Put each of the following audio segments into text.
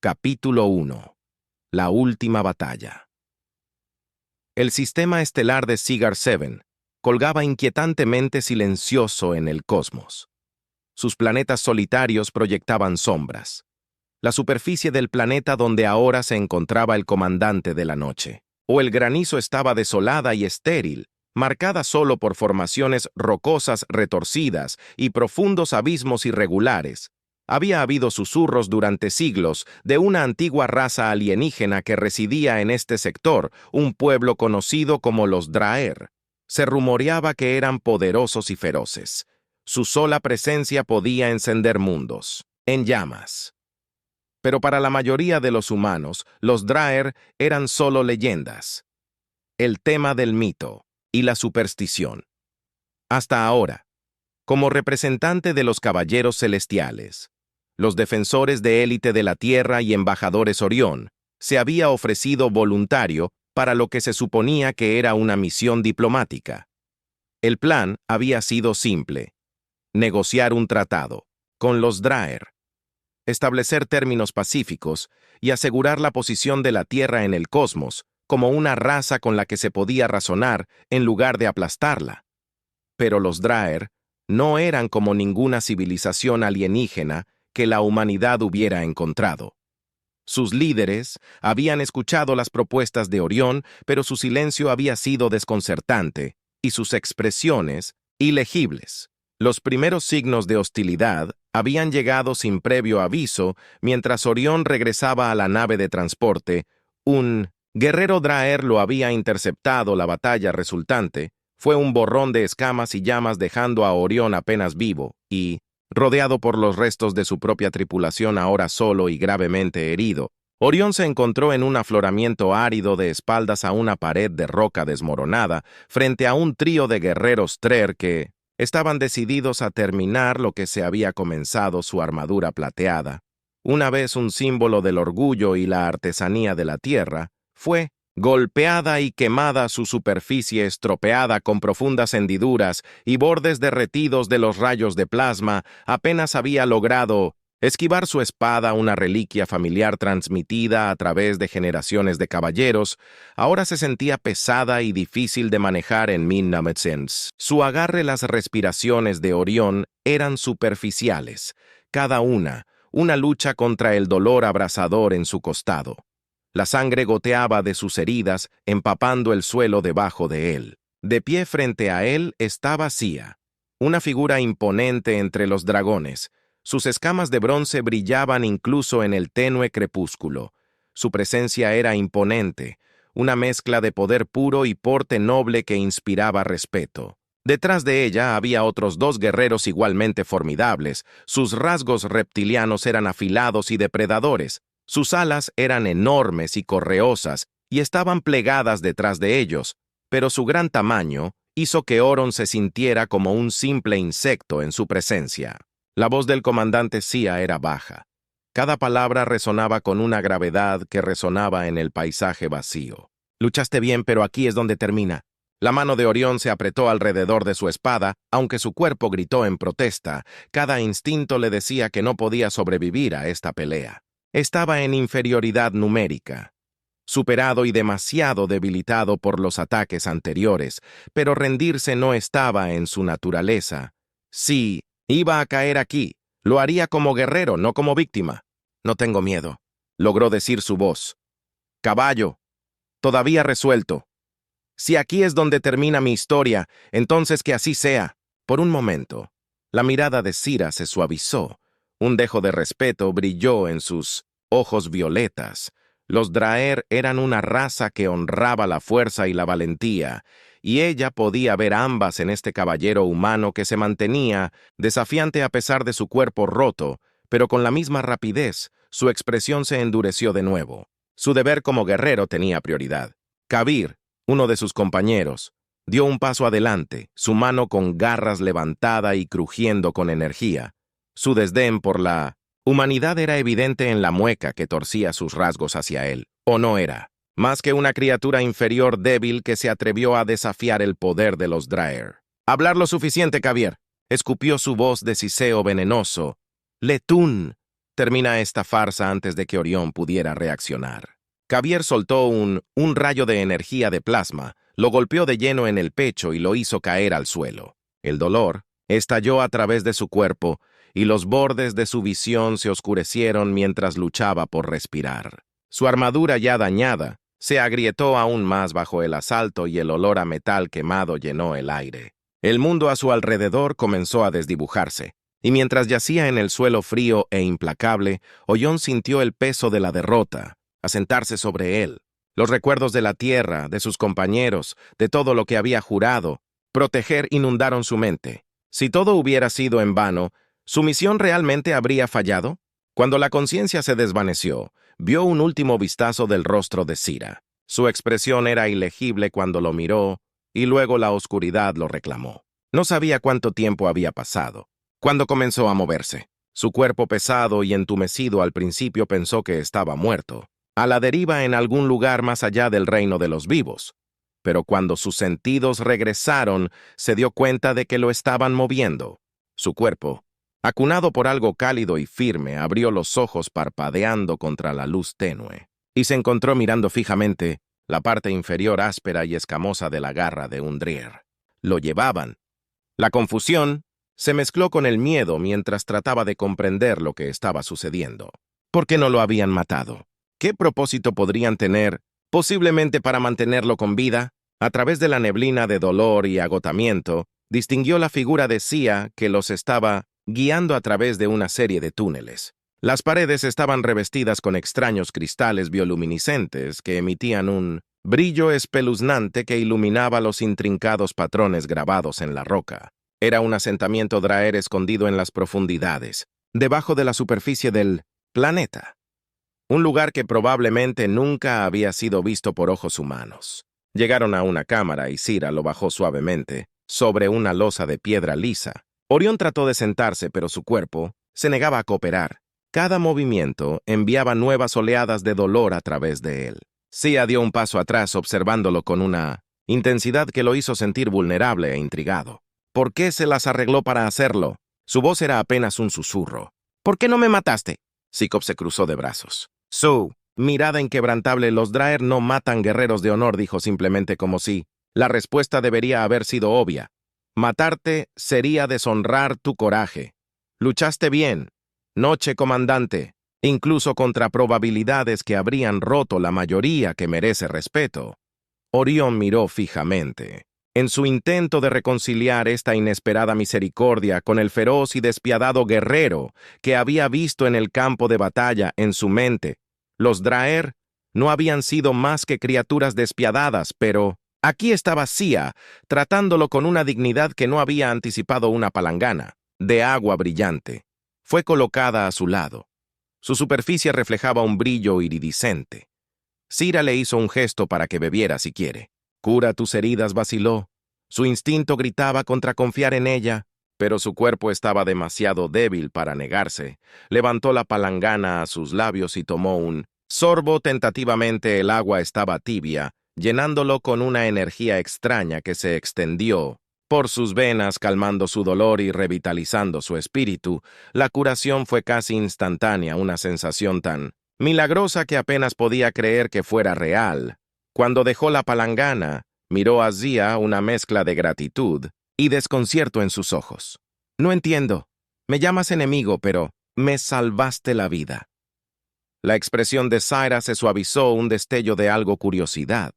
Capítulo 1. La última batalla. El sistema estelar de Cigar 7 colgaba inquietantemente silencioso en el cosmos. Sus planetas solitarios proyectaban sombras. La superficie del planeta donde ahora se encontraba el comandante de la noche. O el granizo estaba desolada y estéril, marcada solo por formaciones rocosas retorcidas y profundos abismos irregulares. Había habido susurros durante siglos de una antigua raza alienígena que residía en este sector, un pueblo conocido como los Draer. Se rumoreaba que eran poderosos y feroces. Su sola presencia podía encender mundos, en llamas. Pero para la mayoría de los humanos, los Draer eran solo leyendas. El tema del mito y la superstición. Hasta ahora, como representante de los caballeros celestiales, los defensores de élite de la Tierra y embajadores Orión, se había ofrecido voluntario para lo que se suponía que era una misión diplomática. El plan había sido simple: negociar un tratado con los Draer, establecer términos pacíficos y asegurar la posición de la Tierra en el cosmos como una raza con la que se podía razonar en lugar de aplastarla. Pero los Draer no eran como ninguna civilización alienígena que la humanidad hubiera encontrado. Sus líderes habían escuchado las propuestas de Orión, pero su silencio había sido desconcertante y sus expresiones ilegibles. Los primeros signos de hostilidad habían llegado sin previo aviso mientras Orión regresaba a la nave de transporte. Un guerrero Draer lo había interceptado. La batalla resultante fue un borrón de escamas y llamas, dejando a Orión apenas vivo y rodeado por los restos de su propia tripulación, ahora solo y gravemente herido. Orión se encontró en un afloramiento árido de espaldas a una pared de roca desmoronada, frente a un trío de guerreros Draer que estaban decididos a terminar lo que se había comenzado. Su armadura plateada, una vez un símbolo del orgullo y la artesanía de la tierra, fue golpeada y quemada, su superficie estropeada con profundas hendiduras y bordes derretidos de los rayos de plasma. Apenas había logrado esquivar su espada, una reliquia familiar transmitida a través de generaciones de caballeros. Ahora se sentía pesada y difícil de manejar en 1900. Su agarre, las respiraciones de Orión eran superficiales, cada una lucha contra el dolor abrasador en su costado. La sangre goteaba de sus heridas, empapando el suelo debajo de él. De pie frente a él estaba Sia, una figura imponente entre los dragones. Sus escamas de bronce brillaban incluso en el tenue crepúsculo. Su presencia era imponente, una mezcla de poder puro y porte noble que inspiraba respeto. Detrás de ella había otros dos guerreros igualmente formidables. Sus rasgos reptilianos eran afilados y depredadores. Sus alas eran enormes y correosas y estaban plegadas detrás de ellos, pero su gran tamaño hizo que Oron se sintiera como un simple insecto en su presencia. La voz del comandante Sia era baja. Cada palabra resonaba con una gravedad que resonaba en el paisaje vacío. Luchaste bien, pero aquí es donde termina. La mano de Orión se apretó alrededor de su espada, aunque su cuerpo gritó en protesta. Cada instinto le decía que no podía sobrevivir a esta pelea. Estaba en inferioridad numérica, superado y demasiado debilitado por los ataques anteriores, pero rendirse no estaba en su naturaleza. Sí, iba a caer aquí. Lo haría como guerrero, no como víctima. No tengo miedo, logró decir su voz. Caballo, todavía resuelto. Si aquí es donde termina mi historia, entonces que así sea. Por un momento, la mirada de Cira se suavizó. Un dejo de respeto brilló en sus ojos violetas. Los Draer eran una raza que honraba la fuerza y la valentía, y ella podía ver ambas en este caballero humano que se mantenía desafiante a pesar de su cuerpo roto, pero con la misma rapidez, su expresión se endureció de nuevo. Su deber como guerrero tenía prioridad. Kabir, uno de sus compañeros, dio un paso adelante, su mano con garras levantada y crujiendo con energía. Su desdén por la humanidad era evidente en la mueca que torcía sus rasgos hacia él. ¿O no era? Más que una criatura inferior débil que se atrevió a desafiar el poder de los Draer. «Hablar lo suficiente, Kabir», escupió su voz de siseo venenoso. «Letún, Termina esta farsa antes de que Orión pudiera reaccionar. Javier soltó un rayo de energía de plasma, lo golpeó de lleno en el pecho y lo hizo caer al suelo. El dolor estalló a través de su cuerpo y los bordes de su visión se oscurecieron mientras luchaba por respirar. Su armadura ya dañada se agrietó aún más bajo el asalto y el olor a metal quemado llenó el aire. El mundo a su alrededor comenzó a desdibujarse, y mientras yacía en el suelo frío e implacable, Orión sintió el peso de la derrota asentarse sobre él. Los recuerdos de la tierra, de sus compañeros, de todo lo que había jurado proteger inundaron su mente. Si todo hubiera sido en vano, ¿su misión realmente habría fallado? Cuando la conciencia se desvaneció, vio un último vistazo del rostro de Sira. Su expresión era ilegible cuando lo miró, y luego la oscuridad lo reclamó. No sabía cuánto tiempo había pasado. Cuando comenzó a moverse, su cuerpo pesado y entumecido al principio pensó que estaba muerto, a la deriva en algún lugar más allá del reino de los vivos. Pero cuando sus sentidos regresaron, se dio cuenta de que lo estaban moviendo. Su cuerpo, acunado por algo cálido y firme, abrió los ojos parpadeando contra la luz tenue, y se encontró mirando fijamente la parte inferior áspera y escamosa de la garra de un Drier. Lo llevaban. La confusión se mezcló con el miedo mientras trataba de comprender lo que estaba sucediendo. ¿Por qué no lo habían matado? ¿Qué propósito podrían tener, posiblemente para mantenerlo con vida? A través de la neblina de dolor y agotamiento, distinguió la figura de Sia que los estaba guiando a través de una serie de túneles. Las paredes estaban revestidas con extraños cristales bioluminiscentes que emitían un brillo espeluznante que iluminaba los intrincados patrones grabados en la roca. Era un asentamiento Draer escondido en las profundidades, debajo de la superficie del planeta. Un lugar que probablemente nunca había sido visto por ojos humanos. Llegaron a una cámara y Sira lo bajó suavemente, sobre una losa de piedra lisa. Orión trató de sentarse, pero su cuerpo se negaba a cooperar. Cada movimiento enviaba nuevas oleadas de dolor a través de él. Sia dio un paso atrás observándolo con una intensidad que lo hizo sentir vulnerable e intrigado. ¿Por qué se las arregló para hacerlo? Su voz era apenas un susurro. ¿Por qué no me mataste? Sikov se cruzó de brazos. Su mirada inquebrantable. Los Draer no matan guerreros de honor, dijo simplemente como si la respuesta debería haber sido obvia. Matarte sería deshonrar tu coraje. Luchaste bien. Noche, comandante. Incluso contra probabilidades que habrían roto la mayoría que merece respeto. Orión miró fijamente. En su intento de reconciliar esta inesperada misericordia con el feroz y despiadado guerrero que había visto en el campo de batalla, en su mente, los Draer no habían sido más que criaturas despiadadas, pero aquí estaba Sia, tratándolo con una dignidad que no había anticipado. Una palangana de agua brillante fue colocada a su lado. Su superficie reflejaba un brillo iridiscente. Sira le hizo un gesto para que bebiera si quiere. «Cura tus heridas», vaciló. Su instinto gritaba contra confiar en ella, pero su cuerpo estaba demasiado débil para negarse. Levantó la palangana a sus labios y tomó un sorbo tentativamente. El agua estaba tibia, llenándolo con una energía extraña que se extendió por sus venas, calmando su dolor y revitalizando su espíritu. La curación fue casi instantánea, una sensación tan milagrosa que apenas podía creer que fuera real. Cuando dejó la palangana, miró a Sia, una mezcla de gratitud y desconcierto en sus ojos. «No entiendo. Me llamas enemigo, pero me salvaste la vida». La expresión de Sira se suavizó, un destello de algo curiosidad.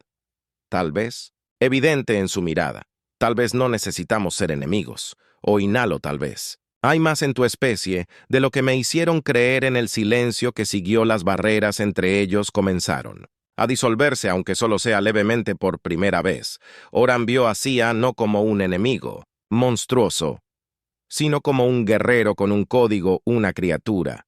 Tal vez, evidente en su mirada. Tal vez no necesitamos ser enemigos, o inhalo tal vez. Hay más en tu especie de lo que me hicieron creer. En el silencio que siguió, las barreras entre ellos comenzaron a disolverse, aunque solo sea levemente por primera vez. Oran vio a Sia no como un enemigo monstruoso, sino como un guerrero con un código, una criatura,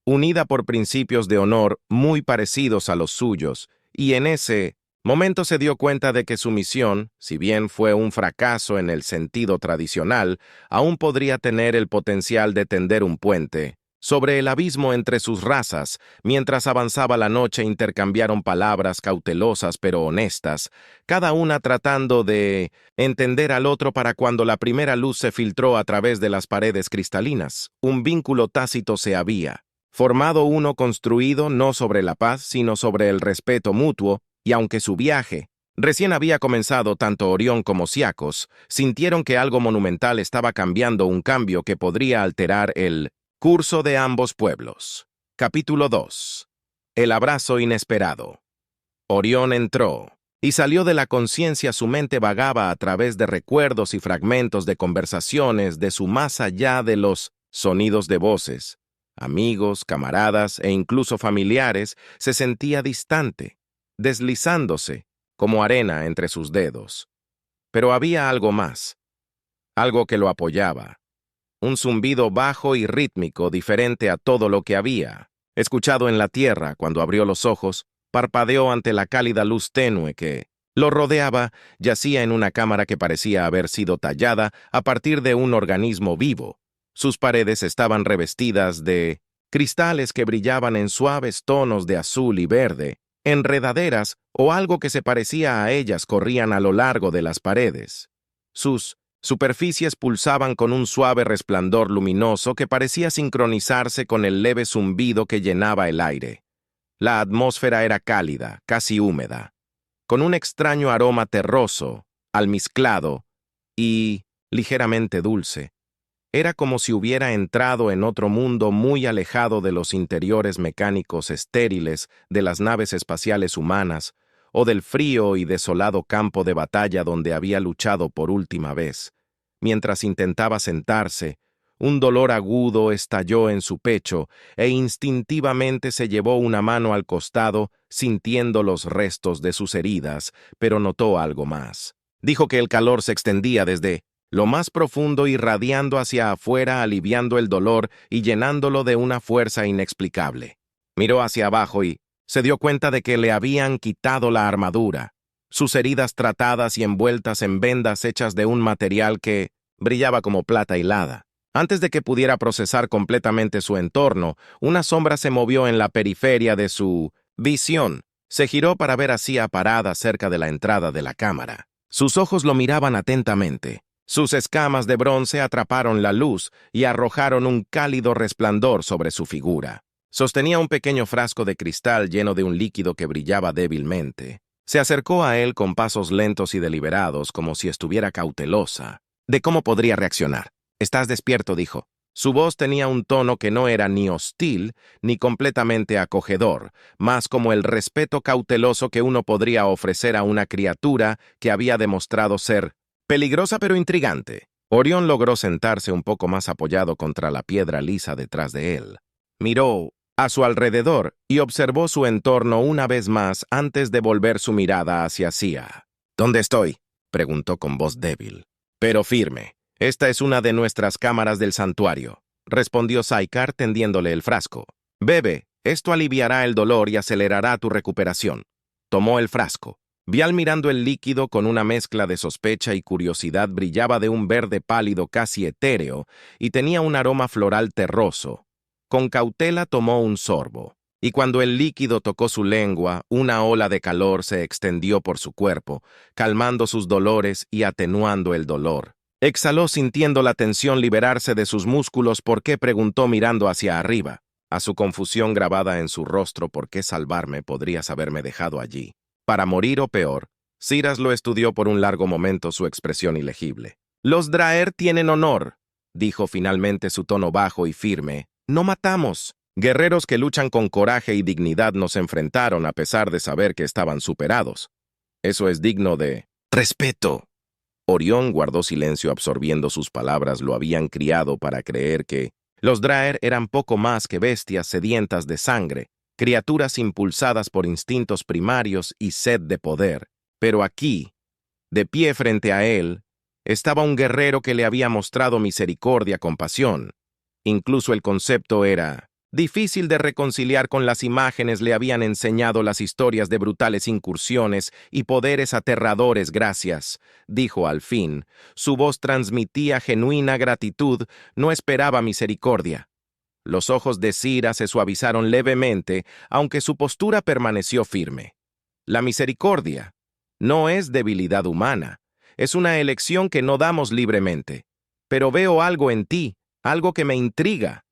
unida por principios de honor muy parecidos a los suyos, y en ese momento se dio cuenta de que su misión, si bien fue un fracaso en el sentido tradicional, aún podría tener el potencial de tender un puente sobre el abismo entre sus razas. Mientras avanzaba la noche, intercambiaron palabras cautelosas pero honestas, cada una tratando de entender al otro. Para cuando la primera luz se filtró a través de las paredes cristalinas, un vínculo tácito se había formado uno construido no sobre la paz, sino sobre el respeto mutuo, y aunque su viaje recién había comenzado, tanto Orión como Siacos sintieron que algo monumental estaba cambiando, un cambio que podría alterar el curso de ambos pueblos. Capítulo 2. El abrazo inesperado. Orión entró y salió de la conciencia. Su mente vagaba a través de recuerdos y fragmentos de conversaciones de su más allá de los sonidos de voces. Amigos, camaradas e incluso familiares. Se sentía distante, deslizándose como arena entre sus dedos. Pero había algo más, algo que lo apoyaba. Un zumbido bajo y rítmico diferente a todo lo que había escuchado en la tierra. Cuando abrió los ojos, parpadeó ante la cálida luz tenue que lo rodeaba. Yacía en una cámara que parecía haber sido tallada a partir de un organismo vivo. Sus paredes estaban revestidas de cristales que brillaban en suaves tonos de azul y verde. Enredaderas o algo que se parecía a ellas corrían a lo largo de las paredes. Sus superficies pulsaban con un suave resplandor luminoso que parecía sincronizarse con el leve zumbido que llenaba el aire. La atmósfera era cálida, casi húmeda, con un extraño aroma terroso, almizclado y ligeramente dulce. Era como si hubiera entrado en otro mundo muy alejado de los interiores mecánicos estériles de las naves espaciales humanas o del frío y desolado campo de batalla donde había luchado por última vez. Mientras intentaba sentarse, un dolor agudo estalló en su pecho e instintivamente se llevó una mano al costado, sintiendo los restos de sus heridas, pero notó algo más. Dijo que el calor se extendía desde lo más profundo, irradiando hacia afuera, aliviando el dolor y llenándolo de una fuerza inexplicable. Miró hacia abajo y se dio cuenta de que le habían quitado la armadura, sus heridas tratadas y envueltas en vendas hechas de un material que brillaba como plata hilada. Antes de que pudiera procesar completamente su entorno, una sombra se movió en la periferia de su visión. Se giró para ver a Sia parada cerca de la entrada de la cámara. Sus ojos lo miraban atentamente. Sus escamas de bronce atraparon la luz y arrojaron un cálido resplandor sobre su figura. Sostenía un pequeño frasco de cristal lleno de un líquido que brillaba débilmente. Se acercó a él con pasos lentos y deliberados, como si estuviera cautelosa de cómo podría reaccionar. «Estás despierto», dijo. Su voz tenía un tono que no era ni hostil ni completamente acogedor, más como el respeto cauteloso que uno podría ofrecer a una criatura que había demostrado ser peligrosa pero intrigante. Orión logró sentarse un poco más apoyado contra la piedra lisa detrás de él. Miró a su alrededor y observó su entorno una vez más antes de volver su mirada hacia Sia. «¿Dónde estoy?», preguntó con voz débil, pero firme. «Esta es una de nuestras cámaras del santuario», respondió Saikar tendiéndole el frasco. «Bebe, esto aliviará el dolor y acelerará tu recuperación». Tomó el frasco. Vial, mirando el líquido con una mezcla de sospecha y curiosidad, brillaba de un verde pálido casi etéreo y tenía un aroma floral terroso. Con cautela tomó un sorbo, y cuando el líquido tocó su lengua, una ola de calor se extendió por su cuerpo, calmando sus dolores y atenuando el dolor. Exhaló sintiendo la tensión liberarse de sus músculos. «¿Por qué?», preguntó mirando hacia arriba. A su confusión grabada en su rostro, «¿Por qué salvarme? Podrías haberme dejado allí. Para morir o peor». Siras lo estudió por un largo momento, su expresión ilegible. «Los Draer tienen honor», dijo finalmente, su tono bajo y firme. «No matamos». Guerreros que luchan con coraje y dignidad nos enfrentaron a pesar de saber que estaban superados. Eso es digno de respeto. Orión guardó silencio, absorbiendo sus palabras. Lo habían criado para creer que los Draer eran poco más que bestias sedientas de sangre, criaturas impulsadas por instintos primarios y sed de poder. Pero aquí, de pie frente a él, estaba un guerrero que le había mostrado misericordia, compasión. Incluso el concepto era difícil de reconciliar con las imágenes. Le habían enseñado las historias de brutales incursiones y poderes aterradores. «Gracias», dijo al fin. Su voz transmitía genuina gratitud, no esperaba misericordia. Los ojos de Sira se suavizaron levemente, aunque su postura permaneció firme. La misericordia no es debilidad humana, es una elección que no damos libremente. Pero veo algo en ti, algo que me intriga.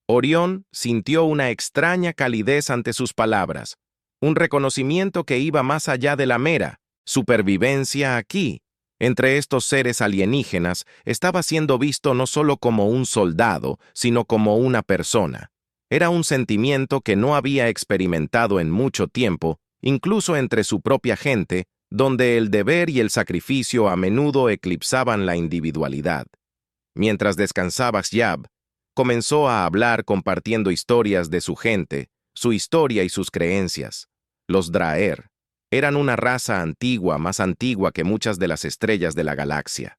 Orión sintió una extraña calidez ante sus palabras, un reconocimiento que iba más allá de la mera supervivencia aquí. Entre estos seres alienígenas estaba siendo visto no solo como un soldado, sino como una persona. Era un sentimiento que no había experimentado en mucho tiempo, incluso entre su propia gente, donde el deber y el sacrificio a menudo eclipsaban la individualidad. Mientras descansaba Xiab, comenzó a hablar compartiendo historias de su gente, su historia y sus creencias. Los Draer eran una raza antigua, más antigua que muchas de las estrellas de la galaxia.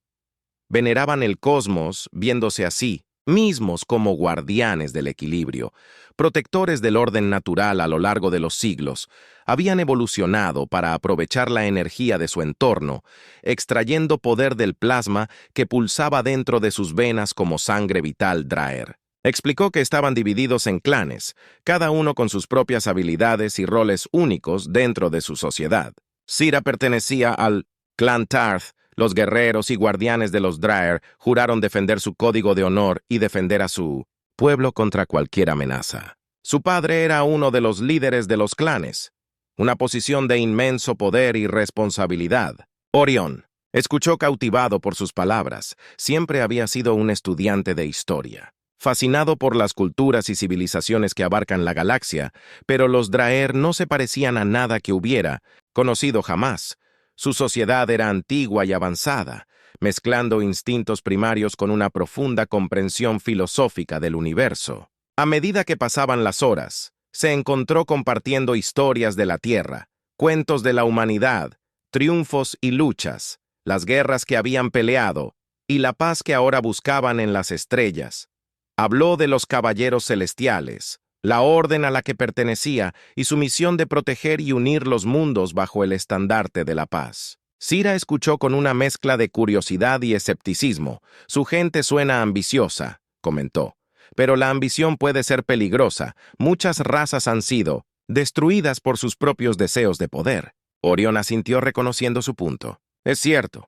Veneraban el cosmos, viéndose así, mismos como guardianes del equilibrio, protectores del orden natural a lo largo de los siglos. Habían evolucionado para aprovechar la energía de su entorno, extrayendo poder del plasma que pulsaba dentro de sus venas como sangre vital Draer. Explicó que estaban divididos en clanes, cada uno con sus propias habilidades y roles únicos dentro de su sociedad. Sira pertenecía al clan Tarth. Los guerreros y guardianes de los Draer juraron defender su código de honor y defender a su pueblo contra cualquier amenaza. Su padre era uno de los líderes de los clanes, una posición de inmenso poder y responsabilidad. Orión escuchó cautivado por sus palabras. Siempre había sido un estudiante de historia, fascinado por las culturas y civilizaciones que abarcan la galaxia, pero los Draer no se parecían a nada que hubiera conocido jamás. Su sociedad era antigua y avanzada, mezclando instintos primarios con una profunda comprensión filosófica del universo. A medida que pasaban las horas, se encontró compartiendo historias de la Tierra, cuentos de la humanidad, triunfos y luchas, las guerras que habían peleado y la paz que ahora buscaban en las estrellas. Habló de los caballeros celestiales, la orden a la que pertenecía y su misión de proteger y unir los mundos bajo el estandarte de la paz. Sira escuchó con una mezcla de curiosidad y escepticismo. Su gente suena ambiciosa, comentó, pero la ambición puede ser peligrosa. Muchas razas han sido destruidas por sus propios deseos de poder. Orión asintió reconociendo su punto. Es cierto.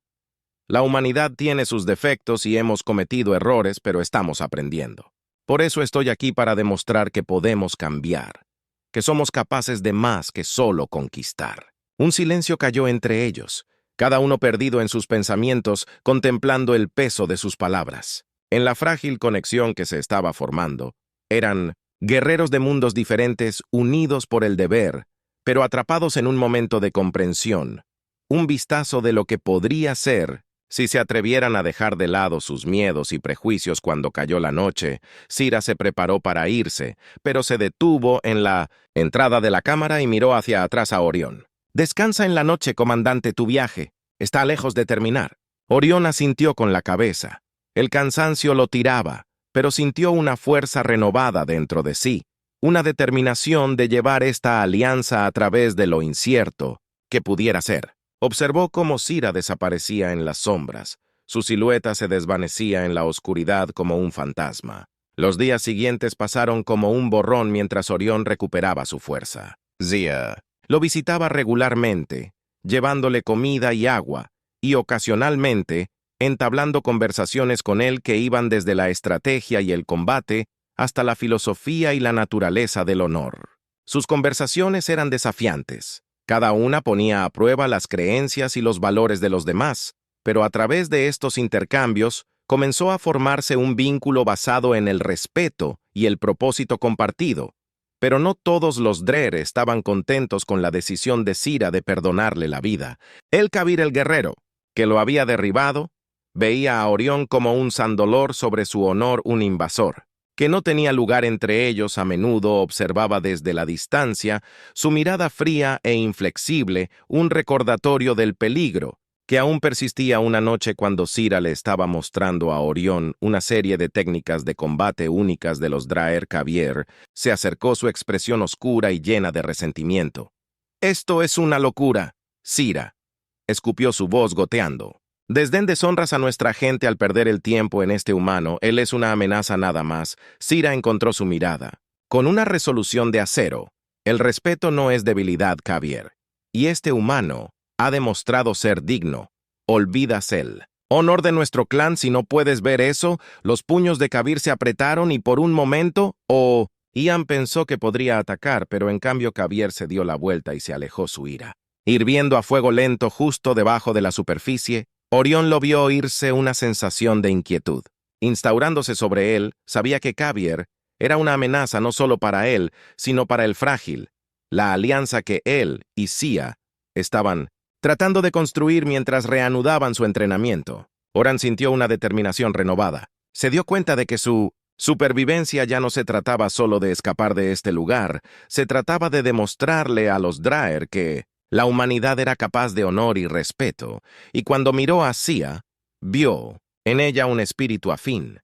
La humanidad tiene sus defectos y hemos cometido errores, pero estamos aprendiendo. Por eso estoy aquí para demostrar que podemos cambiar, que somos capaces de más que solo conquistar. Un silencio cayó entre ellos, cada uno perdido en sus pensamientos, contemplando el peso de sus palabras. En la frágil conexión que se estaba formando, eran guerreros de mundos diferentes unidos por el deber, pero atrapados en un momento de comprensión, un vistazo de lo que podría ser. Si se atrevieran a dejar de lado sus miedos y prejuicios cuando cayó la noche, Sira se preparó para irse, pero se detuvo en la entrada de la cámara y miró hacia atrás a Orión. «Descansa en la noche, comandante, tu viaje. Está lejos de terminar». Orión asintió con la cabeza. El cansancio lo tiraba, pero sintió una fuerza renovada dentro de sí, una determinación de llevar esta alianza a través de lo incierto que pudiera ser. Observó cómo Sira desaparecía en las sombras. Su silueta se desvanecía en la oscuridad como un fantasma. Los días siguientes pasaron como un borrón mientras Orión recuperaba su fuerza. Zia lo visitaba regularmente, llevándole comida y agua, y ocasionalmente entablando conversaciones con él que iban desde la estrategia y el combate hasta la filosofía y la naturaleza del honor. Sus conversaciones eran desafiantes. Cada una ponía a prueba las creencias y los valores de los demás, pero a través de estos intercambios comenzó a formarse un vínculo basado en el respeto y el propósito compartido. Pero no todos los Draer estaban contentos con la decisión de Sira de perdonarle la vida. El-Kabir el guerrero, que lo había derribado, veía a Orión como un sandolor sobre su honor, un invasor, que no tenía lugar entre ellos. A menudo observaba desde la distancia, su mirada fría e inflexible, un recordatorio del peligro, que aún persistía una noche cuando Sira le estaba mostrando a Orión una serie de técnicas de combate únicas de los Draer-Kabir. Se acercó, su expresión oscura y llena de resentimiento. «Esto es una locura, Sira», escupió su voz goteando. «Desdén deshonras a nuestra gente al perder el tiempo en este humano. Él es una amenaza nada más». Sira encontró su mirada. Con una resolución de acero. «El respeto no es debilidad, Kabir. Y este humano ha demostrado ser digno. Olvidas él». Honor de nuestro clan, si no puedes ver eso, los puños de Kabir se apretaron y por un momento, Ian pensó que podría atacar, pero en cambio Kabir se dio la vuelta y se alejó su ira. Hirviendo a fuego lento justo debajo de la superficie, Orión lo vio oírse una sensación de inquietud. Instaurándose sobre él, sabía que Kabir era una amenaza no solo para él, sino para el frágil, la alianza que él y Sia estaban tratando de construir mientras reanudaban su entrenamiento. Oran sintió una determinación renovada. Se dio cuenta de que su supervivencia ya no se trataba solo de escapar de este lugar, se trataba de demostrarle a los Draer que la humanidad era capaz de honor y respeto, y cuando miró a Sia, vio en ella un espíritu afín,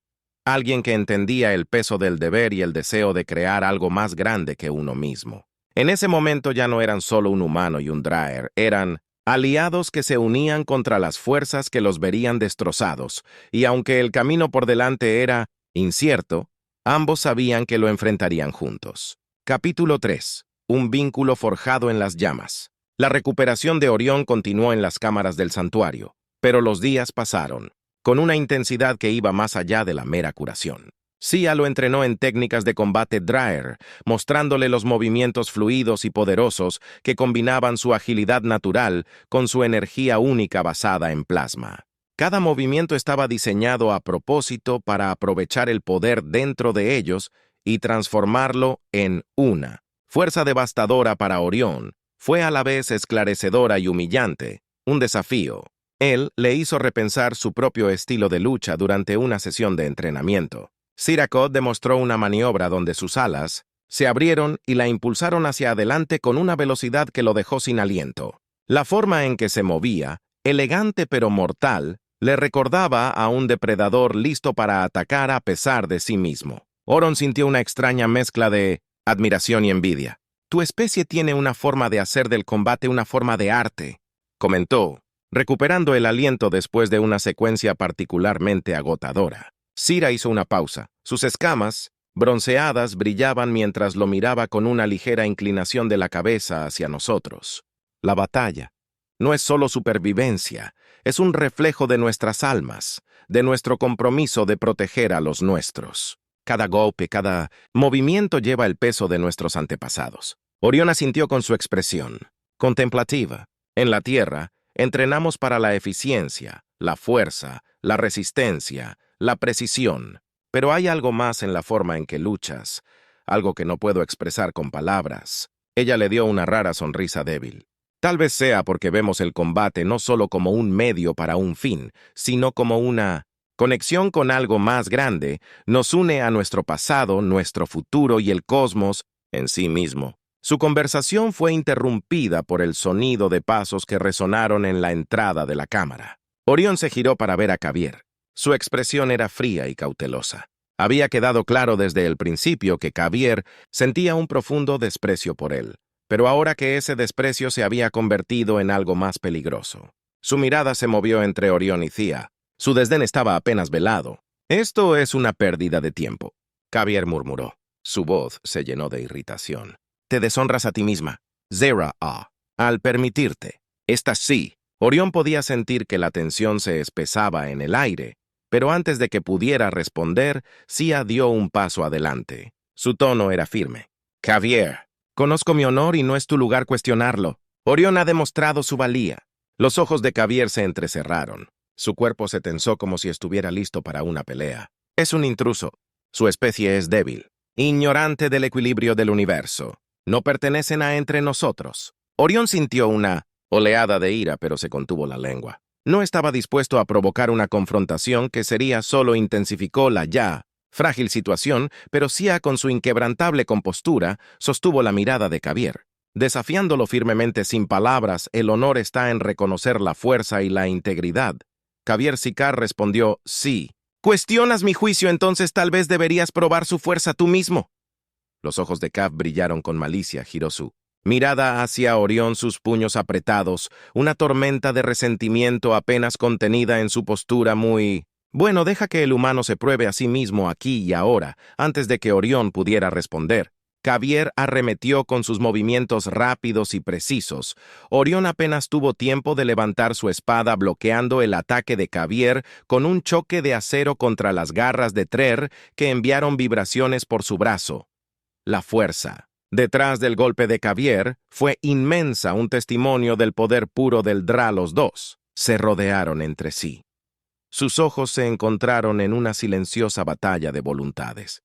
alguien que entendía el peso del deber y el deseo de crear algo más grande que uno mismo. En ese momento ya no eran solo un humano y un Draer, eran aliados que se unían contra las fuerzas que los verían destrozados, y aunque el camino por delante era incierto, ambos sabían que lo enfrentarían juntos. Capítulo 3. Un vínculo forjado en las llamas. La recuperación de Orión continuó en las cámaras del santuario, pero los días pasaron, con una intensidad que iba más allá de la mera curación. Sia lo entrenó en técnicas de combate Draer, mostrándole los movimientos fluidos y poderosos que combinaban su agilidad natural con su energía única basada en plasma. Cada movimiento estaba diseñado a propósito para aprovechar el poder dentro de ellos y transformarlo en una fuerza devastadora para Orión. Fue a la vez esclarecedora y humillante, un desafío. Él le hizo repensar su propio estilo de lucha durante una sesión de entrenamiento. Sirakot demostró una maniobra donde sus alas se abrieron y la impulsaron hacia adelante con una velocidad que lo dejó sin aliento. La forma en que se movía, elegante pero mortal, le recordaba a un depredador listo para atacar a pesar de sí mismo. Oron sintió una extraña mezcla de admiración y envidia. «Tu especie tiene una forma de hacer del combate una forma de arte», comentó, recuperando el aliento después de una secuencia particularmente agotadora. Sira hizo una pausa. Sus escamas, bronceadas, brillaban mientras lo miraba con una ligera inclinación de la cabeza hacia nosotros. La batalla no es solo supervivencia, es un reflejo de nuestras almas, de nuestro compromiso de proteger a los nuestros. Cada golpe, cada movimiento lleva el peso de nuestros antepasados. Orión asintió con su expresión contemplativa. En la tierra, entrenamos para la eficiencia, la fuerza, la resistencia, la precisión, pero hay algo más en la forma en que luchas, algo que no puedo expresar con palabras. Ella le dio una rara sonrisa débil. Tal vez sea porque vemos el combate no solo como un medio para un fin, sino como una conexión con algo más grande. Nos une a nuestro pasado, nuestro futuro y el cosmos en sí mismo. Su conversación fue interrumpida por el sonido de pasos que resonaron en la entrada de la cámara. Orión se giró para ver a Kabir. Su expresión era fría y cautelosa. Había quedado claro desde el principio que Kabir sentía un profundo desprecio por él, pero ahora que ese desprecio se había convertido en algo más peligroso. Su mirada se movió entre Orión y Sia. Su desdén estaba apenas velado. «Esto es una pérdida de tiempo», Kabir murmuró. Su voz se llenó de irritación. «Te deshonras a ti misma, Zera, al permitirte. Esta sí». Orión podía sentir que la tensión se espesaba en el aire, pero antes de que pudiera responder, Sia dio un paso adelante. Su tono era firme. «Kabir, conozco mi honor y no es tu lugar cuestionarlo. Orión ha demostrado su valía». Los ojos de Kabir se entrecerraron. Su cuerpo se tensó como si estuviera listo para una pelea. «Es un intruso. Su especie es débil, ignorante del equilibrio del universo. No pertenecen a entre nosotros». Orión sintió una oleada de ira, pero se contuvo la lengua. No estaba dispuesto a provocar una confrontación que solo intensificó la ya frágil situación, pero Sia, con su inquebrantable compostura, sostuvo la mirada de Kabir. Desafiándolo firmemente sin palabras, el honor está en reconocer la fuerza y la integridad. Kabir Sikar respondió, «Sí». «¿Cuestionas mi juicio? Entonces tal vez deberías probar su fuerza tú mismo». Los ojos de Kaf brillaron con malicia. Giró su mirada hacia Orión, sus puños apretados, una tormenta de resentimiento apenas contenida en su postura muy... «Bueno, deja que el humano se pruebe a sí mismo aquí y ahora», antes de que Orión pudiera responder. Cavier arremetió con sus movimientos rápidos y precisos. Orión apenas tuvo tiempo de levantar su espada bloqueando el ataque de Cavier con un choque de acero contra las garras de Trer que enviaron vibraciones por su brazo. La fuerza detrás del golpe de Cavier fue inmensa, un testimonio del poder puro del Dra. Los dos se rodearon entre sí. Sus ojos se encontraron en una silenciosa batalla de voluntades.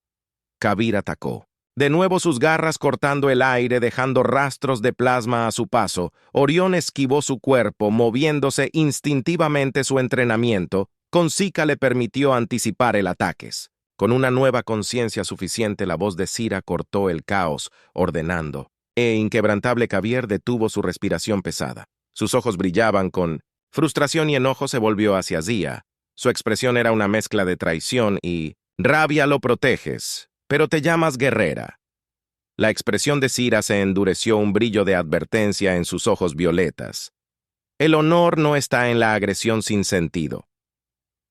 Cavier atacó. De nuevo sus garras cortando el aire, dejando rastros de plasma a su paso. Orión esquivó su cuerpo, moviéndose instintivamente su entrenamiento. Consica le permitió anticipar el ataque. Con una nueva conciencia suficiente, la voz de Sira cortó el caos, ordenando. Inquebrantable Cavier detuvo su respiración pesada. Sus ojos brillaban con frustración y enojo. Se volvió hacia Zia. Su expresión era una mezcla de traición y rabia. Lo proteges, pero te llamas guerrera. La expresión de Sira se endureció, un brillo de advertencia en sus ojos violetas. El honor no está en la agresión sin sentido.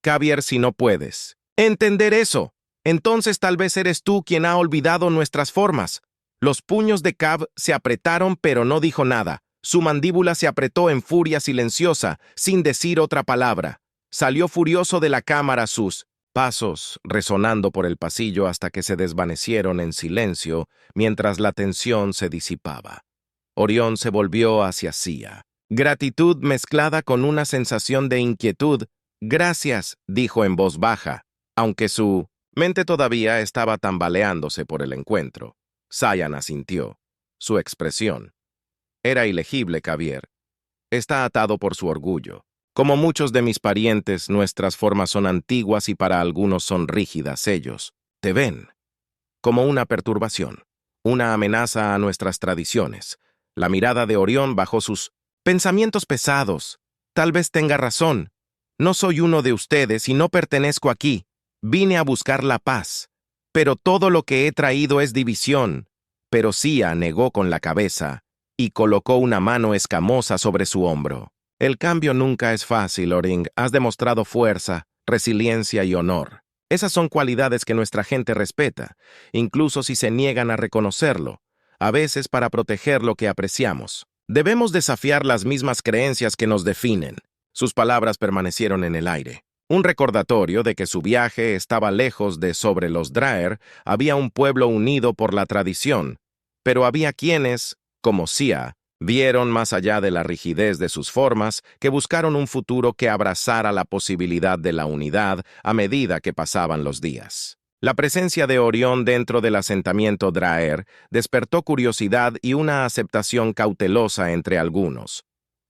Cavier, si no puedes entender eso, entonces tal vez eres tú quien ha olvidado nuestras formas. Los puños de Cav se apretaron, pero no dijo nada. Su mandíbula se apretó en furia silenciosa, sin decir otra palabra. Salió furioso de la cámara, sus pasos resonando por el pasillo hasta que se desvanecieron en silencio mientras la tensión se disipaba. Orión se volvió hacia Zia. Gratitud mezclada con una sensación de inquietud. «Gracias», dijo en voz baja, aunque su mente todavía estaba tambaleándose por el encuentro. Zayan asintió. Su expresión era ilegible. Cavier está atado por su orgullo. Como muchos de mis parientes, nuestras formas son antiguas y para algunos son rígidas. Ellos te ven como una perturbación, una amenaza a nuestras tradiciones. La mirada de Orión bajó sus pensamientos pesados. Tal vez tenga razón. No soy uno de ustedes y no pertenezco aquí. Vine a buscar la paz. Pero todo lo que he traído es división. Pero Zia negó con la cabeza y colocó una mano escamosa sobre su hombro. El cambio nunca es fácil, Oring. Has demostrado fuerza, resiliencia y honor. Esas son cualidades que nuestra gente respeta, incluso si se niegan a reconocerlo, a veces para proteger lo que apreciamos. Debemos desafiar las mismas creencias que nos definen. Sus palabras permanecieron en el aire. Un recordatorio de que su viaje estaba lejos de sobre los Draer. Había un pueblo unido por la tradición, pero había quienes, como Zia, vieron más allá de la rigidez de sus formas, que buscaron un futuro que abrazara la posibilidad de la unidad a medida que pasaban los días. La presencia de Orión dentro del asentamiento Draer despertó curiosidad y una aceptación cautelosa entre algunos,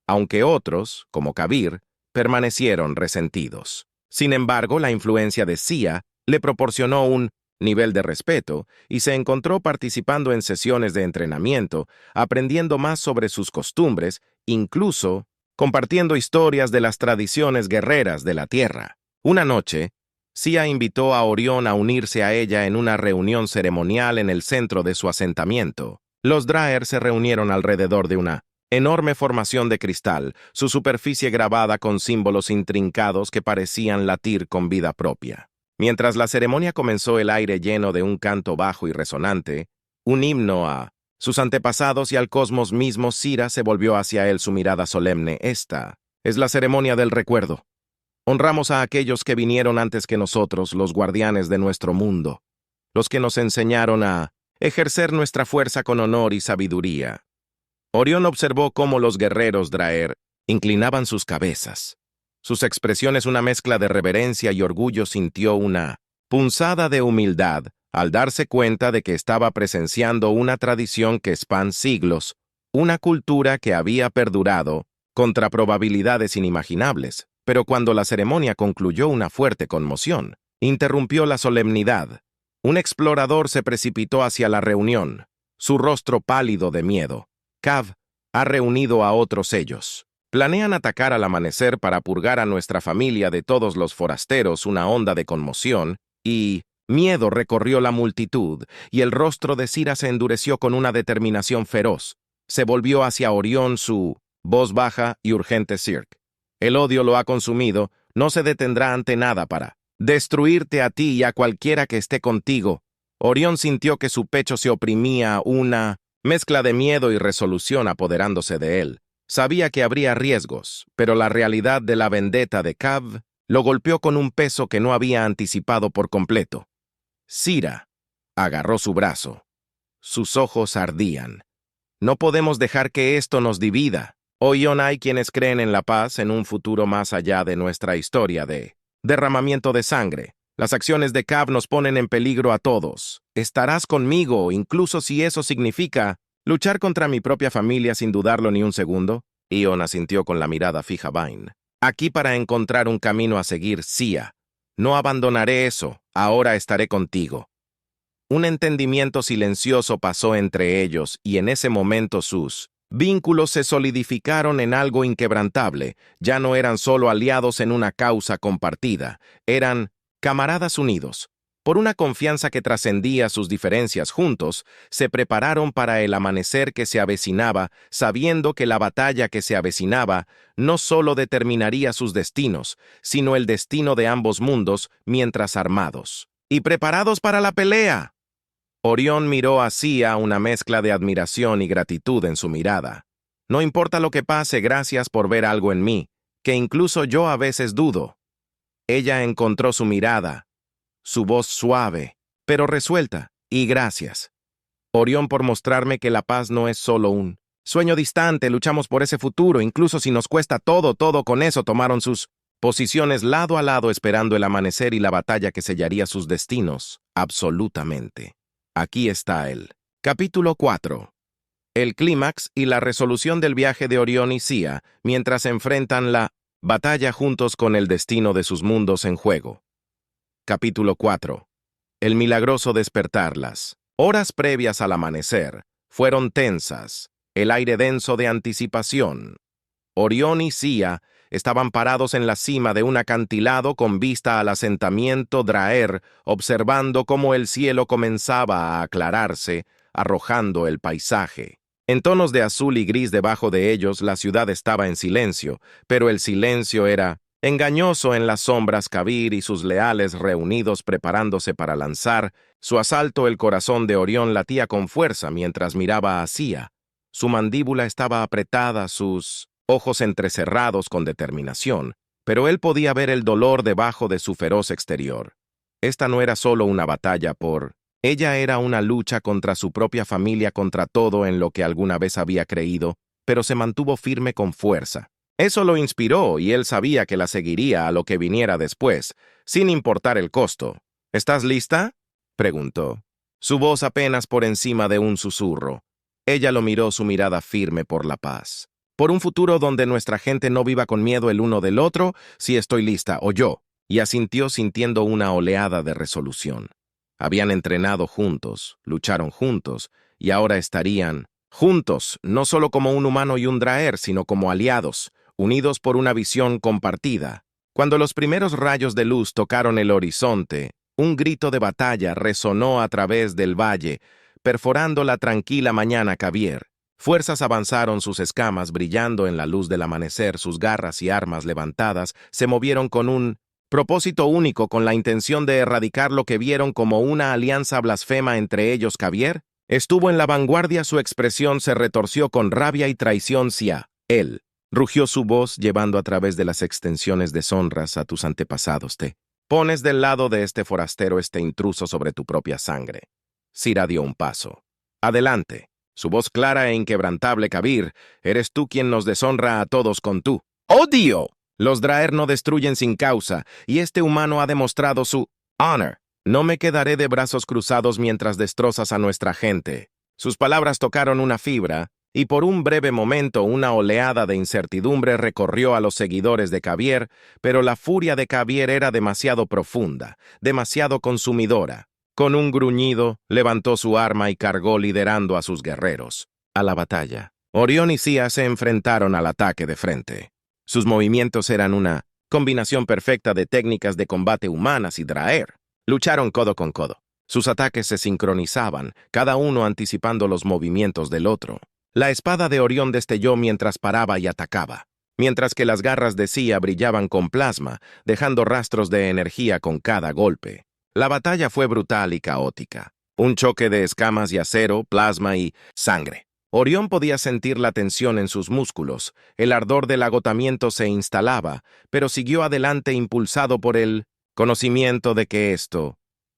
aunque otros, como Cavier, permanecieron resentidos. Sin embargo, la influencia de Zia le proporcionó un nivel de respeto y se encontró participando en sesiones de entrenamiento, aprendiendo más sobre sus costumbres, incluso compartiendo historias de las tradiciones guerreras de la tierra. Una noche, Zia invitó a Orión a unirse a ella en una reunión ceremonial en el centro de su asentamiento. Los Draer se reunieron alrededor de una enorme formación de cristal, su superficie grabada con símbolos intrincados que parecían latir con vida propia. Mientras la ceremonia comenzó, el aire lleno de un canto bajo y resonante, un himno a sus antepasados y al cosmos mismo. Sira se volvió hacia él, su mirada solemne. Esta es la ceremonia del recuerdo. Honramos a aquellos que vinieron antes que nosotros, los guardianes de nuestro mundo, los que nos enseñaron a ejercer nuestra fuerza con honor y sabiduría. Orión observó cómo los guerreros Draer inclinaban sus cabezas. Sus expresiones, una mezcla de reverencia y orgullo. Sintió una punzada de humildad al darse cuenta de que estaba presenciando una tradición que span siglos, una cultura que había perdurado contra probabilidades inimaginables. Pero cuando la ceremonia concluyó, una fuerte conmoción interrumpió la solemnidad. Un explorador se precipitó hacia la reunión, su rostro pálido de miedo. Cav ha reunido a otros ellos. Planean atacar al amanecer para purgar a nuestra familia de todos los forasteros. Una onda de conmoción y miedo recorrió la multitud, y el rostro de Sira se endureció con una determinación feroz. Se volvió hacia Orión, su voz baja y urgente. Cirque, el odio lo ha consumido, no se detendrá ante nada para destruirte a ti y a cualquiera que esté contigo. Orión sintió que su pecho se oprimía, una mezcla de miedo y resolución apoderándose de él. Sabía que habría riesgos, pero la realidad de la vendetta de Cav lo golpeó con un peso que no había anticipado por completo. Sira agarró su brazo. Sus ojos ardían. No podemos dejar que esto nos divida. Hoy hay quienes creen en la paz en un futuro más allá de nuestra historia de derramamiento de sangre. Las acciones de Cav nos ponen en peligro a todos. Estarás conmigo, incluso si eso significa luchar contra mi propia familia sin dudarlo ni un segundo. Ion asintió con la mirada fija a Vine. Aquí para encontrar un camino a seguir, Sia. No abandonaré eso. Ahora estaré contigo. Un entendimiento silencioso pasó entre ellos y en ese momento sus vínculos se solidificaron en algo inquebrantable. Ya no eran solo aliados en una causa compartida, eran camaradas unidos. Por una confianza que trascendía sus diferencias juntos, se prepararon para el amanecer que se avecinaba, sabiendo que la batalla que se avecinaba no solo determinaría sus destinos, sino el destino de ambos mundos mientras armados y preparados para la pelea. Orión miró hacia una mezcla de admiración y gratitud en su mirada. No importa lo que pase, gracias por ver algo en mí, que incluso yo a veces dudo. Ella encontró su mirada, su voz suave, pero resuelta, y gracias. Orión por mostrarme que la paz no es solo un sueño distante, luchamos por ese futuro, incluso si nos cuesta todo, con eso tomaron sus posiciones lado a lado esperando el amanecer y la batalla que sellaría sus destinos, absolutamente. Aquí está él. Capítulo 4. El clímax y la resolución del viaje de Orión y Sia mientras enfrentan la batalla juntos con el destino de sus mundos en juego. Capítulo 4. El milagroso despertar. Las horas previas al amanecer fueron tensas, el aire denso de anticipación. Orión y Sia estaban parados en la cima de un acantilado con vista al asentamiento Draer, observando cómo el cielo comenzaba a aclararse, arrojando el paisaje. En tonos de azul y gris debajo de ellos, la ciudad estaba en silencio, pero el silencio era engañoso en las sombras. Kabir y sus leales reunidos preparándose para lanzar su asalto. El corazón de Orión latía con fuerza mientras miraba a Sia. Su mandíbula estaba apretada, sus ojos entrecerrados con determinación, pero él podía ver el dolor debajo de su feroz exterior. Esta no era solo una batalla ella era una lucha contra su propia familia, contra todo en lo que alguna vez había creído, pero se mantuvo firme con fuerza. Eso lo inspiró y él sabía que la seguiría a lo que viniera después, sin importar el costo. ¿Estás lista?, preguntó. Su voz apenas por encima de un susurro. Ella lo miró, su mirada firme por la paz. Por un futuro donde nuestra gente no viva con miedo el uno del otro, si estoy lista, oyó, y asintió sintiendo una oleada de resolución. Habían entrenado juntos, lucharon juntos, y ahora estarían juntos, no solo como un humano y un Draer, sino como aliados, unidos por una visión compartida. Cuando los primeros rayos de luz tocaron el horizonte, un grito de batalla resonó a través del valle, perforando la tranquila mañana. Kabir. Fuerzas avanzaron, sus escamas brillando en la luz del amanecer, sus garras y armas levantadas, se movieron con un propósito único, con la intención de erradicar lo que vieron como una alianza blasfema entre ellos. Kabir estuvo en la vanguardia, su expresión se retorció con rabia y traición. Sia, él, rugió su voz, llevando a través de las extensiones deshonras a tus antepasados. Te pones del lado de este forastero, este intruso sobre tu propia sangre. Sira dio un paso. Adelante. Su voz clara e inquebrantable. Kabir, eres tú quien nos deshonra a todos con tu odio. Los Draer no destruyen sin causa, y este humano ha demostrado su honor. No me quedaré de brazos cruzados mientras destrozas a nuestra gente. Sus palabras tocaron una fibra, y por un breve momento una oleada de incertidumbre recorrió a los seguidores de Kabir, pero la furia de Kabir era demasiado profunda, demasiado consumidora. Con un gruñido, levantó su arma y cargó, liderando a sus guerreros a la batalla. Orión y Sia se enfrentaron al ataque de frente. Sus movimientos eran una combinación perfecta de técnicas de combate humanas y Draer. Lucharon codo con codo. Sus ataques se sincronizaban, cada uno anticipando los movimientos del otro. La espada de Orión destelló mientras paraba y atacaba, mientras que las garras de Sia brillaban con plasma, dejando rastros de energía con cada golpe. La batalla fue brutal y caótica. Un choque de escamas y acero, plasma y sangre. Orión podía sentir la tensión en sus músculos, el ardor del agotamiento se instalaba, pero siguió adelante impulsado por el conocimiento de que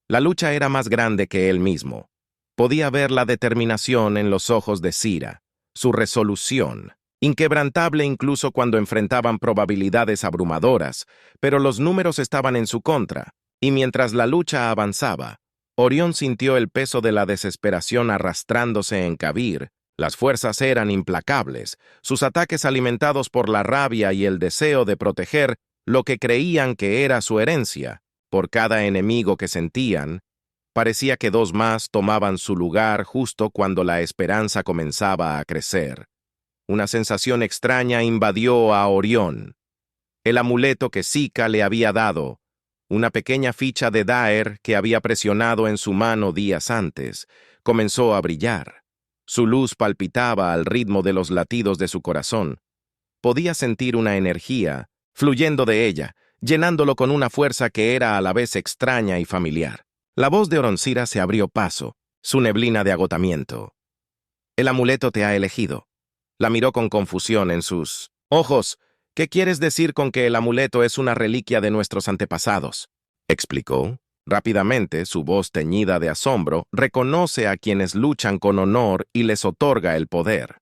la lucha era más grande que él mismo. Podía ver la determinación en los ojos de Sira, su resolución, inquebrantable incluso cuando enfrentaban probabilidades abrumadoras, pero los números estaban en su contra, y mientras la lucha avanzaba, Orión sintió el peso de la desesperación arrastrándose en Kabir. Las fuerzas eran implacables, sus ataques alimentados por la rabia y el deseo de proteger lo que creían que era su herencia. Por cada enemigo que sentían, parecía que dos más tomaban su lugar justo cuando la esperanza comenzaba a crecer. Una sensación extraña invadió a Orión. El amuleto que Sika le había dado, una pequeña ficha de Daer que había presionado en su mano días antes, comenzó a brillar. Su luz palpitaba al ritmo de los latidos de su corazón. Podía sentir una energía fluyendo de ella, llenándolo con una fuerza que era a la vez extraña y familiar. La voz de Oroncira se abrió paso, su neblina de agotamiento. El amuleto te ha elegido. La miró con confusión en sus ojos. ¿Qué quieres decir con que el amuleto es una reliquia de nuestros antepasados? Explicó. Rápidamente, su voz teñida de asombro reconoce a quienes luchan con honor y les otorga el poder.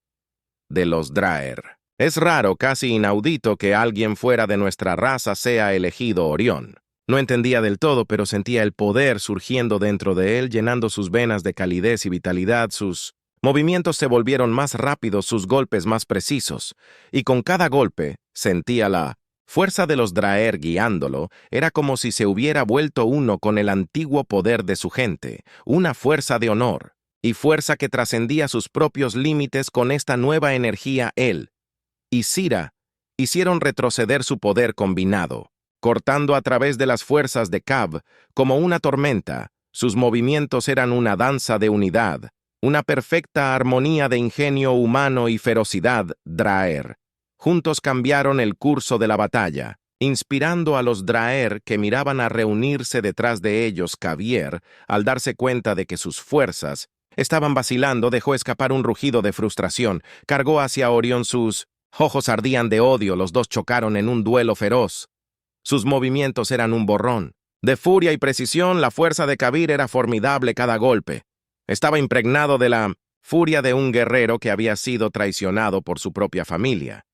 De los Draer. Es raro, casi inaudito, que alguien fuera de nuestra raza sea elegido Orión. No entendía del todo, pero sentía el poder surgiendo dentro de él, llenando sus venas de calidez y vitalidad. Sus movimientos se volvieron más rápidos, sus golpes más precisos, y con cada golpe sentía la fuerza de los Draer guiándolo. Era como si se hubiera vuelto uno con el antiguo poder de su gente, una fuerza de honor, y fuerza que trascendía sus propios límites. Con esta nueva energía él y Sira hicieron retroceder su poder combinado, cortando a través de las fuerzas de Cab como una tormenta. Sus movimientos eran una danza de unidad, una perfecta armonía de ingenio humano y ferocidad Draer. Juntos cambiaron el curso de la batalla, inspirando a los Draer que miraban a reunirse detrás de ellos. Kabir, al darse cuenta de que sus fuerzas estaban vacilando, dejó escapar un rugido de frustración, cargó hacia Orión. Sus ojos ardían de odio, los dos chocaron en un duelo feroz. Sus movimientos eran un borrón. De furia y precisión, la fuerza de Kabir era formidable cada golpe. Estaba impregnado de la furia de un guerrero que había sido traicionado por su propia familia.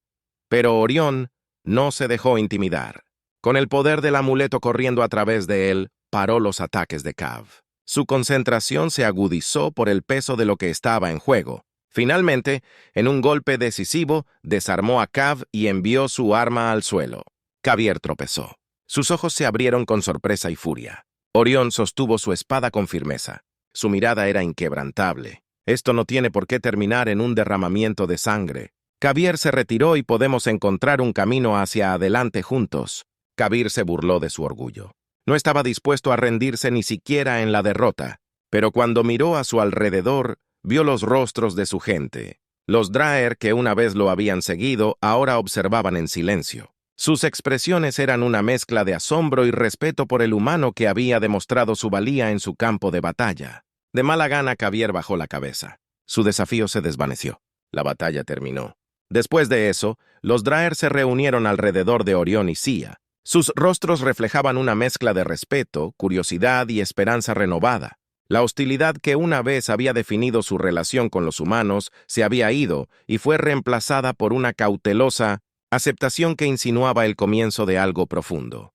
Pero Orión no se dejó intimidar. Con el poder del amuleto corriendo a través de él, paró los ataques de Cav. Su concentración se agudizó por el peso de lo que estaba en juego. Finalmente, en un golpe decisivo, desarmó a Cav y envió su arma al suelo. Kabir tropezó. Sus ojos se abrieron con sorpresa y furia. Orión sostuvo su espada con firmeza. Su mirada era inquebrantable. Esto no tiene por qué terminar en un derramamiento de sangre. Kabir se retiró y podemos encontrar un camino hacia adelante juntos. Kabir se burló de su orgullo. No estaba dispuesto a rendirse ni siquiera en la derrota, pero cuando miró a su alrededor, vio los rostros de su gente. Los Draer que una vez lo habían seguido, ahora observaban en silencio. Sus expresiones eran una mezcla de asombro y respeto por el humano que había demostrado su valía en su campo de batalla. De mala gana, Kabir bajó la cabeza. Su desafío se desvaneció. La batalla terminó. Después de eso, los Draer se reunieron alrededor de Orión y Sia. Sus rostros reflejaban una mezcla de respeto, curiosidad y esperanza renovada. La hostilidad que una vez había definido su relación con los humanos se había ido y fue reemplazada por una cautelosa aceptación que insinuaba el comienzo de algo profundo.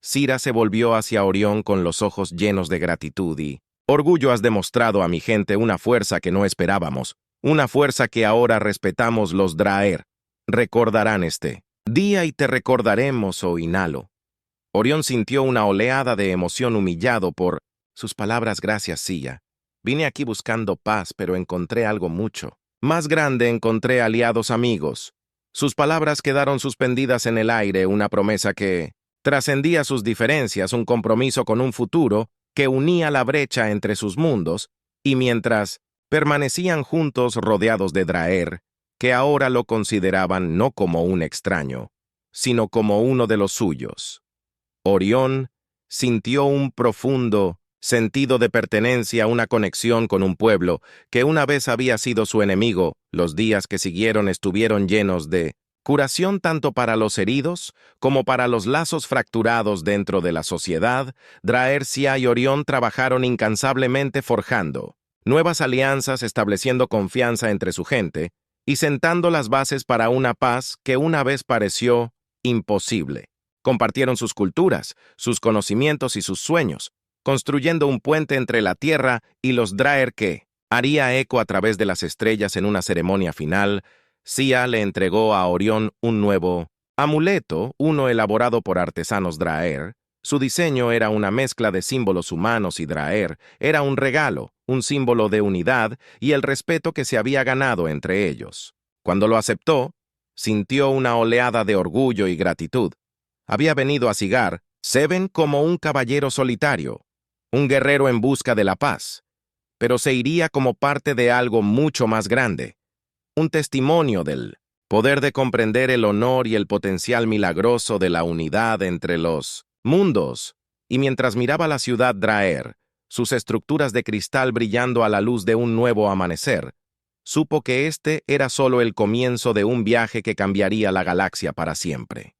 Sira se volvió hacia Orión con los ojos llenos de gratitud y orgullo. Has demostrado a mi gente una fuerza que no esperábamos, una fuerza que ahora respetamos. Los Draer recordarán este día y te recordaremos, oh Inalo. Orión sintió una oleada de emoción, humillado por sus palabras. Gracias, Sia. Vine aquí buscando paz, pero encontré algo mucho más grande. Encontré aliados, amigos. Sus palabras quedaron suspendidas en el aire, una promesa que trascendía sus diferencias, un compromiso con un futuro que unía la brecha entre sus mundos, y mientras permanecían juntos rodeados de Draer, que ahora lo consideraban no como un extraño, sino como uno de los suyos. Orión sintió un profundo sentido de pertenencia, una conexión con un pueblo que una vez había sido su enemigo. Los días que siguieron estuvieron llenos de curación tanto para los heridos como para los lazos fracturados dentro de la sociedad. Draercia y Orión trabajaron incansablemente forjando nuevas alianzas, estableciendo confianza entre su gente y sentando las bases para una paz que una vez pareció imposible. Compartieron sus culturas, sus conocimientos y sus sueños, construyendo un puente entre la Tierra y los Draer que haría eco a través de las estrellas en una ceremonia final. Sia le entregó a Orión un nuevo amuleto, uno elaborado por artesanos Draer. Su diseño era una mezcla de símbolos humanos y Draer, era un regalo, un símbolo de unidad y el respeto que se había ganado entre ellos. Cuando lo aceptó, sintió una oleada de orgullo y gratitud. Había venido a Sigar Seven como un caballero solitario, un guerrero en busca de la paz, pero se iría como parte de algo mucho más grande, un testimonio del poder de comprender el honor y el potencial milagroso de la unidad entre los mundos. Y mientras miraba la ciudad Draer, sus estructuras de cristal brillando a la luz de un nuevo amanecer, supo que este era solo el comienzo de un viaje que cambiaría la galaxia para siempre.